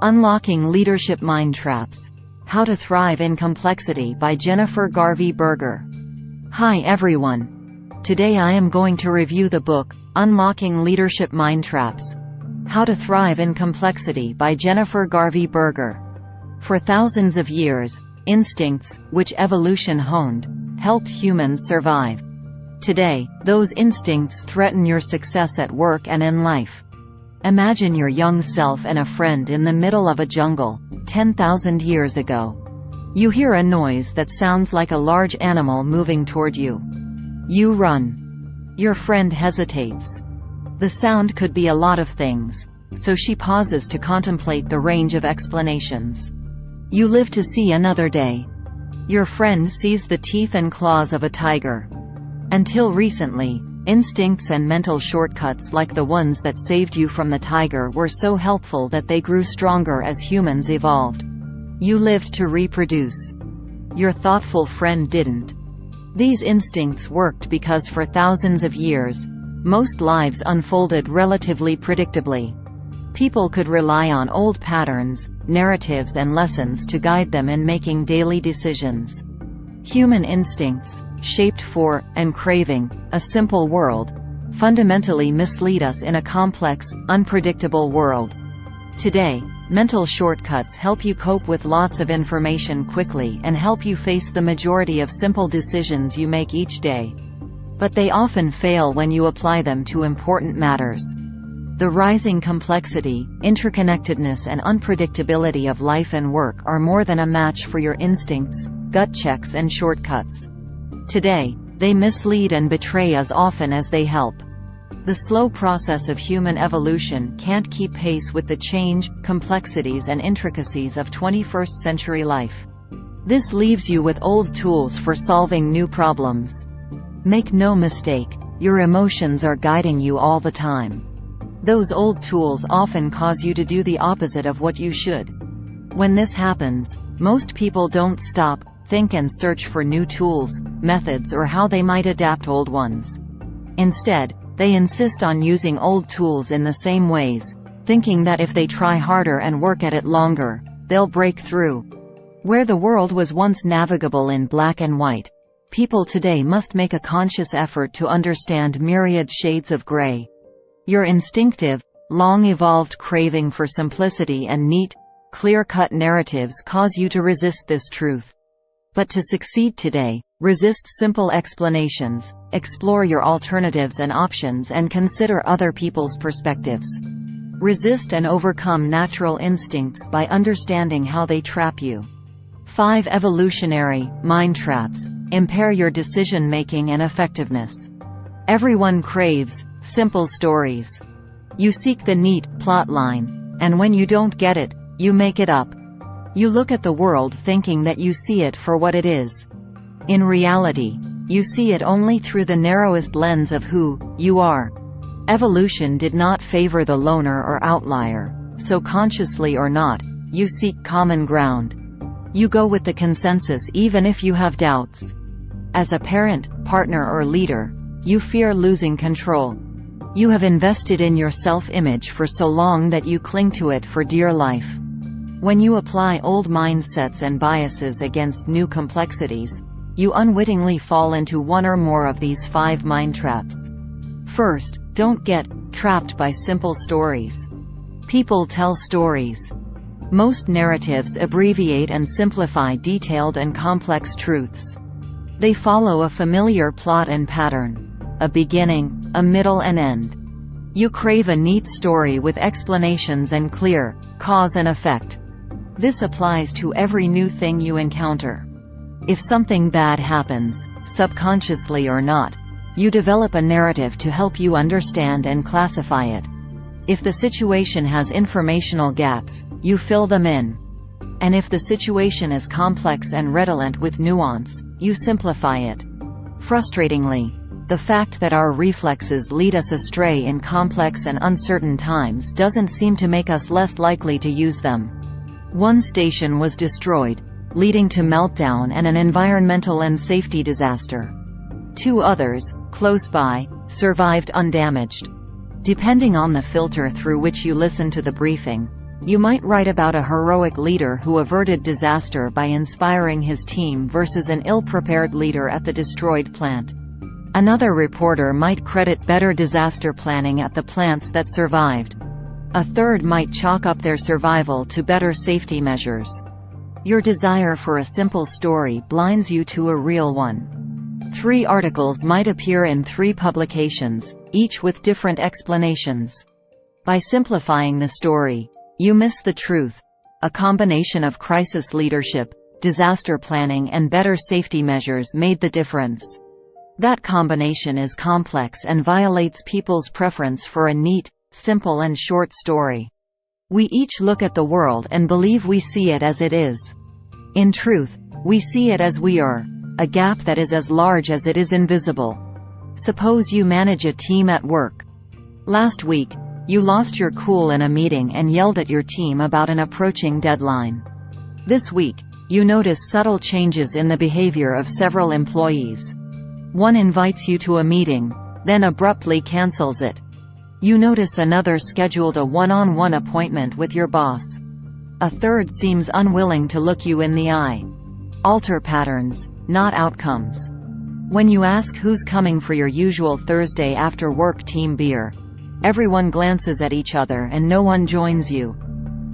Unlocking Leadership Mindtraps: How to Thrive in Complexity by Garvey Berger. Hi everyone. Today I am going to review the book, Unlocking Leadership Mindtraps: How to Thrive in Complexity by Garvey Berger. For thousands of years, instincts, which evolution honed, helped humans survive. Today, those instincts threaten your success at work and in life. Imagine your young self and a friend in the middle of a jungle, 10,000 years ago. You hear a noise that sounds like a large animal moving toward you. You run. Your friend hesitates. The sound could be a lot of things, so she pauses to contemplate the range of explanations. You live to see another day. Your friend sees the teeth and claws of a tiger. Until recently, instincts and mental shortcuts like the ones that saved you from the tiger were so helpful that they grew stronger as humans evolved. You lived to reproduce. Your thoughtful friend didn't. These instincts worked because for thousands of years, most lives unfolded relatively predictably. People could rely on old patterns, narratives and lessons to guide them in making daily decisions. Human instincts, shaped for, and craving, a simple world, fundamentally mislead us in a complex, unpredictable world. Today, mental shortcuts help you cope with lots of information quickly and help you face the majority of simple decisions you make each day. But they often fail when you apply them to important matters. The rising complexity, interconnectedness and unpredictability of life and work are more than a match for your instincts, gut checks and shortcuts. Today, they mislead and betray as often as they help. The slow process of human evolution can't keep pace with the change, complexities and intricacies of 21st century life. This leaves you with old tools for solving new problems. Make no mistake, your emotions are guiding you all the time. Those old tools often cause you to do the opposite of what you should. When this happens, most people don't stop, think and search for new tools, methods or how they might adapt old ones. Instead, they insist on using old tools in the same ways, thinking that if they try harder and work at it longer, they'll break through. Where the world was once navigable in black and white, people today must make a conscious effort to understand myriad shades of gray. Your instinctive, long-evolved craving for simplicity and neat, clear-cut narratives cause you to resist this truth. But to succeed today, resist simple explanations, explore your alternatives and options and consider other people's perspectives. Resist and overcome natural instincts by understanding how they trap you. 5 evolutionary mind traps impair your decision-making and effectiveness. Everyone craves simple stories. You seek the neat plotline, and when you don't get it, you make it up. You look at the world thinking that you see it for what it is. In reality, you see it only through the narrowest lens of who you are. Evolution did not favor the loner or outlier, so consciously or not, you seek common ground. You go with the consensus even if you have doubts. As a parent, partner or leader, you fear losing control. You have invested in your self-image for so long that you cling to it for dear life. When you apply old mindsets and biases against new complexities, you unwittingly fall into one or more of these 5 mind traps. First, don't get trapped by simple stories. People tell stories. Most narratives abbreviate and simplify detailed and complex truths. They follow a familiar plot and pattern. A beginning, a middle and end. You crave a neat story with explanations and clear cause and effect. This applies to every new thing you encounter. If something bad happens, subconsciously or not, you develop a narrative to help you understand and classify it. If the situation has informational gaps, you fill them in. And if the situation is complex and redolent with nuance, you simplify it. Frustratingly, the fact that our reflexes lead us astray in complex and uncertain times doesn't seem to make us less likely to use them. One station was destroyed, leading to meltdown and an environmental and safety disaster. 2 others, close by, survived undamaged. Depending on the filter through which you listen to the briefing, You might write about a heroic leader who averted disaster by inspiring his team versus an ill-prepared leader at the destroyed plant. Another reporter might credit better disaster planning at the plants that survived. A third might chalk up their survival to better safety measures. Your desire for a simple story blinds you to a real one. 3 articles might appear in 3 publications, each with different explanations. By simplifying the story, you miss the truth. A combination of crisis leadership, disaster planning and better safety measures made the difference. That combination is complex and violates people's preference for a neat, simple and short story. We each look at the world and believe we see it as it is. In truth, we see it as we are, a gap that is as large as it is invisible. Suppose you manage a team at work. Last week, you lost your cool in a meeting and yelled at your team about an approaching deadline. This week, you notice subtle changes in the behavior of several employees. One invites you to a meeting, then abruptly cancels it. You notice another scheduled a one-on-one appointment with your boss. A third seems unwilling to look you in the eye. Alter patterns, not outcomes. When you ask who's coming for your usual Thursday after work team beer, everyone glances at each other and no one joins you.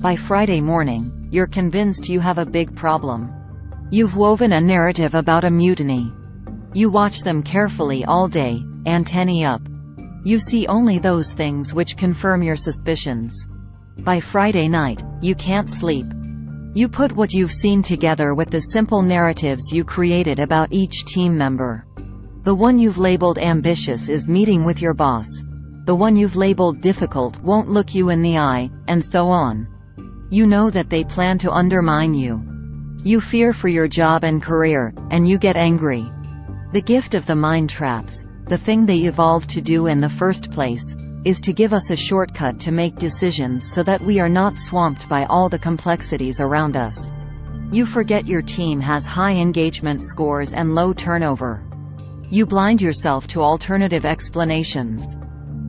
By Friday morning, you're convinced you have a big problem. You've woven a narrative about a mutiny. You watch them carefully all day, antennae up. You see only those things which confirm your suspicions. By Friday night, you can't sleep. You put what you've seen together with the simple narratives you created about each team member. The one you've labeled ambitious is meeting with your boss. The one you've labeled difficult won't look you in the eye, and so on. You know that they plan to undermine you. You fear for your job and career, and you get angry. The gift of the mind traps, the thing they evolved to do in the first place, is to give us a shortcut to make decisions so that we are not swamped by all the complexities around us. You forget your team has high engagement scores and low turnover. You blind yourself to alternative explanations.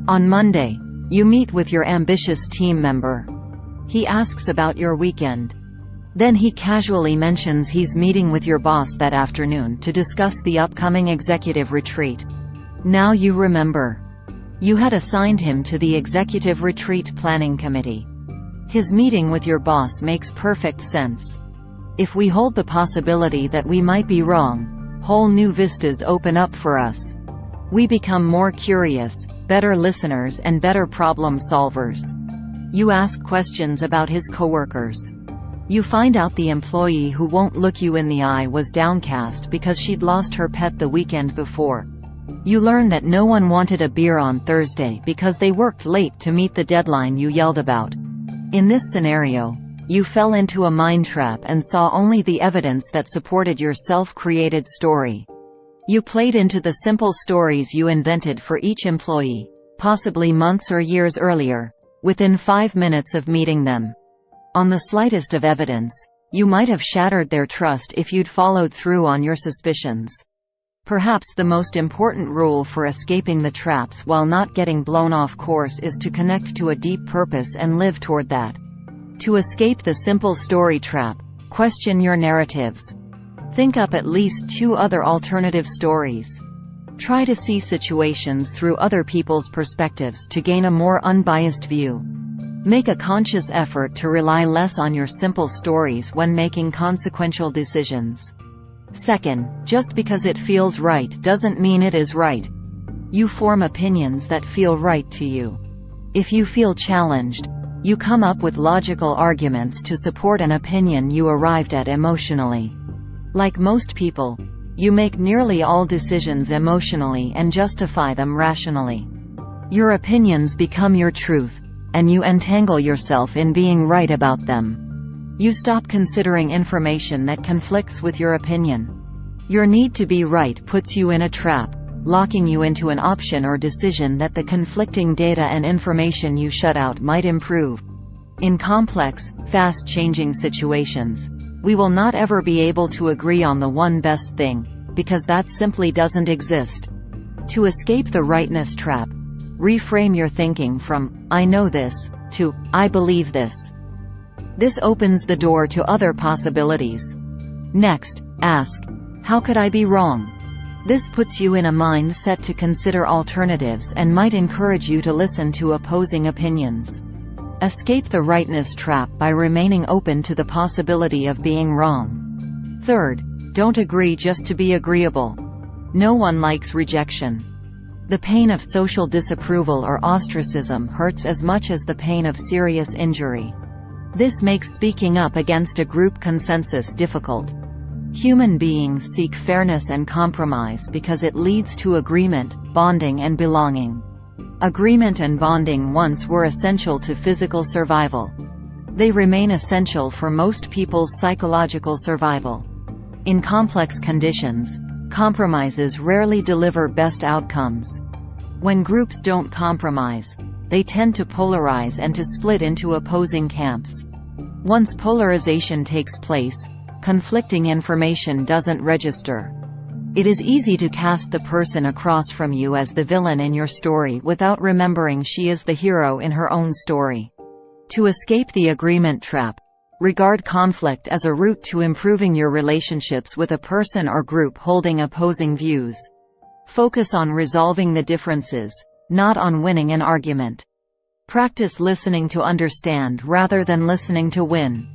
On Monday, you meet with your ambitious team member. He asks about your weekend. Then he casually mentions he's meeting with your boss that afternoon to discuss the upcoming executive retreat. Now you remember. You had assigned him to the executive retreat planning committee. His meeting with your boss makes perfect sense. If we hold the possibility that we might be wrong, whole new vistas open up for us. We become more curious, better listeners and better problem solvers. You ask questions about his coworkers. You find out the employee who won't look you in the eye was downcast because she'd lost her pet the weekend before. You learn that no one wanted a beer on Thursday because they worked late to meet the deadline you yelled about. In this scenario, you fell into a mind trap and saw only the evidence that supported your self-created story. You played into the simple stories you invented for each employee, possibly months or years earlier, within 5 minutes of meeting them. On the slightest of evidence, you might have shattered their trust if you'd followed through on your suspicions. Perhaps the most important rule for escaping the traps while not getting blown off course is to connect to a deep purpose and live toward that. To escape the simple story trap, question your narratives. Think up at least 2 other alternative stories. Try to see situations through other people's perspectives to gain a more unbiased view. Make a conscious effort to rely less on your simple stories when making consequential decisions. Second, just because it feels right doesn't mean it is right. You form opinions that feel right to you. If you feel challenged, you come up with logical arguments to support an opinion you arrived at emotionally. Like most people, you make nearly all decisions emotionally and justify them rationally. Your opinions become your truth, and you entangle yourself in being right about them. You stop considering information that conflicts with your opinion. Your need to be right puts you in a trap, locking you into an option or decision that the conflicting data and information you shut out might improve. In complex, fast-changing situations, we will not ever be able to agree on the one best thing, because that simply doesn't exist. To escape the rightness trap, reframe your thinking from, "I know this," to, "I believe this." This opens the door to other possibilities. Next, ask, "How could I be wrong?" This puts you in a mindset to consider alternatives and might encourage you to listen to opposing opinions. Escape the rightness trap by remaining open to the possibility of being wrong. Third, don't agree just to be agreeable. No one likes rejection. The pain of social disapproval or ostracism hurts as much as the pain of serious injury. This makes speaking up against a group consensus difficult. Human beings seek fairness and compromise because it leads to agreement, bonding and belonging. Agreement and bonding once were essential to physical survival. They remain essential for most people's psychological survival. In complex conditions, compromises rarely deliver best outcomes. When groups don't compromise, they tend to polarize and to split into opposing camps. Once polarization takes place, conflicting information doesn't register. It is easy to cast the person across from you as the villain in your story without remembering she is the hero in her own story. To escape the agreement trap, regard conflict as a route to improving your relationships with a person or group holding opposing views. Focus on resolving the differences, not on winning an argument. Practice listening to understand rather than listening to win.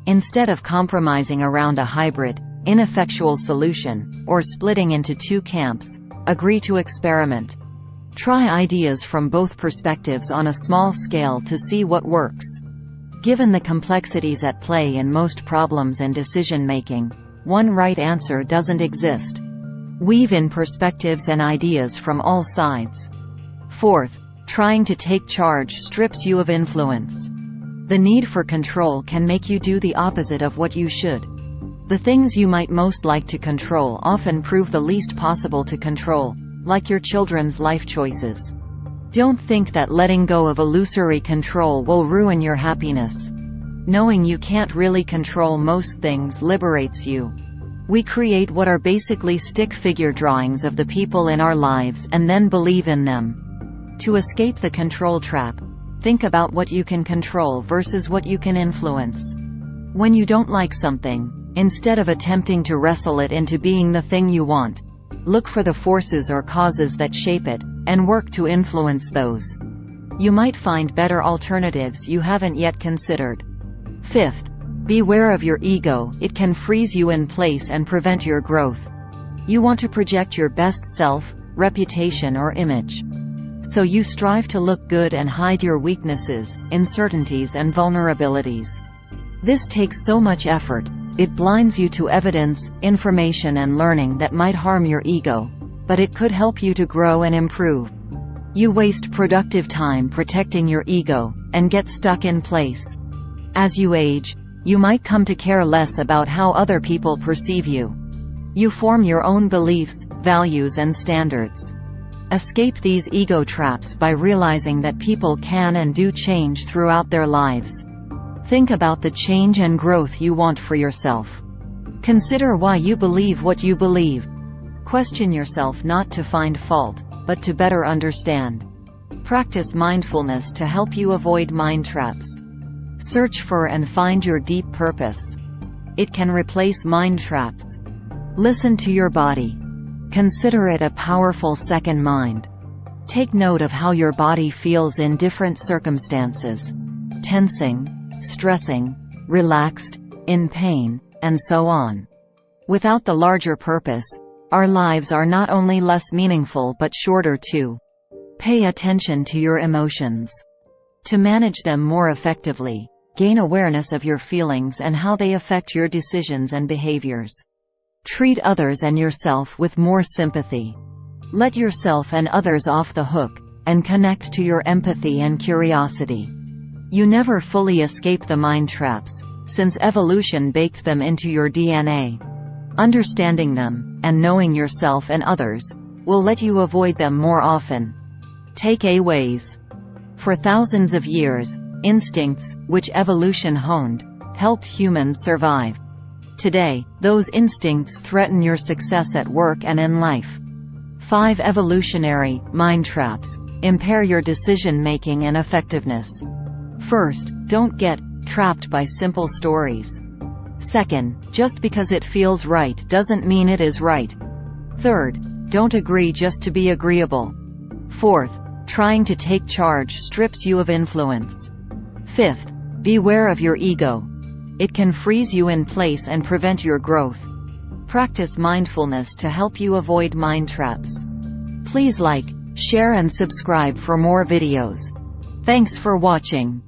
Instead of compromising around a hybrid, ineffectual solution, or splitting into two camps, agree to experiment. Try ideas from both perspectives on a small scale to see what works. Given the complexities at play in most problems and decision-making, one right answer doesn't exist. Weave in perspectives and ideas from all sides. Fourth, trying to take charge strips you of influence. The need for control can make you do the opposite of what you should. The things you might most like to control often prove the least possible to control, like your children's life choices. Don't think that letting go of illusory control will ruin your happiness. Knowing you can't really control most things liberates you. We create what are basically stick figure drawings of the people in our lives and then believe in them. To escape the control trap, think about what you can control versus what you can influence. When you don't like something, instead of attempting to wrestle it into being the thing you want, look for the forces or causes that shape it, and work to influence those. You might find better alternatives you haven't yet considered. Fifth, beware of your ego. It can freeze you in place and prevent your growth. You want to project your best self, reputation or image. So you strive to look good and hide your weaknesses, uncertainties and vulnerabilities. This takes so much effort. It blinds you to evidence, information and learning that might harm your ego, but it could help you to grow and improve. You waste productive time protecting your ego, and get stuck in place. As you age, you might come to care less about how other people perceive you. You form your own beliefs, values and standards. Escape these ego traps by realizing that people can and do change throughout their lives. Think about the change and growth you want for yourself. Consider why you believe what you believe. Question yourself not to find fault, but to better understand. Practice mindfulness to help you avoid mind traps. Search for and find your deep purpose. It can replace mind traps. Listen to your body. Consider it a powerful second mind. Take note of how your body feels in different circumstances. Tensing, stressing, relaxed, in pain, and so on. Without the larger purpose, our lives are not only less meaningful but shorter too. Pay attention to your emotions. To manage them more effectively, gain awareness of your feelings and how they affect your decisions and behaviors. Treat others and yourself with more sympathy. Let yourself and others off the hook, and connect to your empathy and curiosity. You never fully escape the mind traps, since evolution baked them into your DNA. Understanding them, and knowing yourself and others, will let you avoid them more often. Takeaways. For thousands of years, instincts, which evolution honed, helped humans survive. Today, those instincts threaten your success at work and in life. 5 evolutionary mind traps impair your decision-making and effectiveness. First, don't get trapped by simple stories. Second, just because it feels right doesn't mean it is right. Third, don't agree just to be agreeable. Fourth, trying to take charge strips you of influence. Fifth, beware of your ego. It can freeze you in place and prevent your growth. Practice mindfulness to help you avoid mind traps. Please like, share and subscribe for more videos. Thanks for watching.